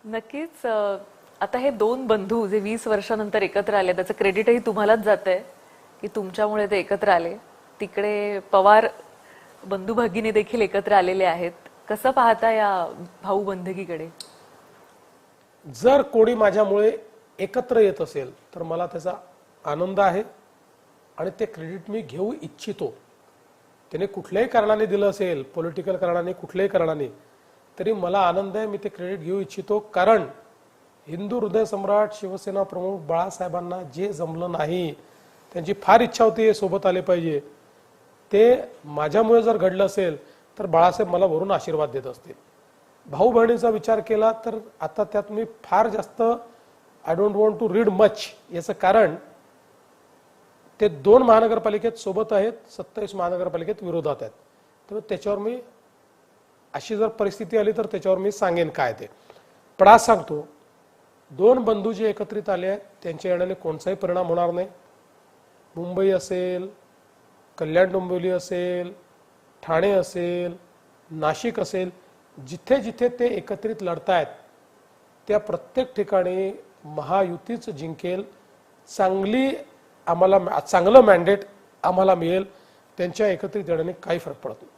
नक्कीच. आता हे दोन बंधू जे 20 वर्षानंतर एकत्र आले त्याचं क्रेडिटही तुम्हालाच जातंय की तुमच्यामुळे ते एकत्र आले. तिकडे पवार बंधू भगिनी देखील एकत्र आलेले आहेत. कसं पाहता या भाऊ बंधकीकडे? जर कोणी माझ्यामुळे एकत्र येत असेल तर मला त्याचा आनंद आहे आणि ते क्रेडिट मी घेऊ इच्छितो. त्याने कुठल्याही कारणाने दिलं असेल, पॉलिटिकल कारणाने, कुठल्याही कारणाने, तरी मला आनंद आहे. मी ते क्रेडिट घेऊ इच्छितो. कारण हिंदू हृदय सम्राट शिवसेना प्रमुख बाळासाहेबांना जे जमलं नाही, त्यांची फार इच्छा होती हे सोबत आले पाहिजे, ते माझ्यामुळे जर घडलं असेल तर बाळासाहेब मला वरून आशीर्वाद देत असतील. भाऊ बहिणीचा विचार केला तर आता त्यात मी फार जास्त I don't want to read much. याचं कारण ते 2 महानगरपालिकेत सोबत आहेत, 27 महानगरपालिकेत विरोधात आहेत. तर त्याच्यावर मी अशी जर परिस्थिती आली तर त्याच्यावर मी सांगेन काय ते. पण आज सांगतो, 2 बंधू जे एकत्रित आले आहेत त्यांच्या येण्याने कोणताही परिणाम होणार नाही. मुंबई असेल, कल्याण डोंबिवली असेल, ठाणे असेल, नाशिक असेल, जिथे जिथे ते एकत्रित लढतायत त्या प्रत्येक ठिकाणी महायुतीच जिंकेल. चांगलं मॅन्डेट आम्हाला मिळेल. त्यांच्या एकत्रित येण्याने काही फरक पडत नाही.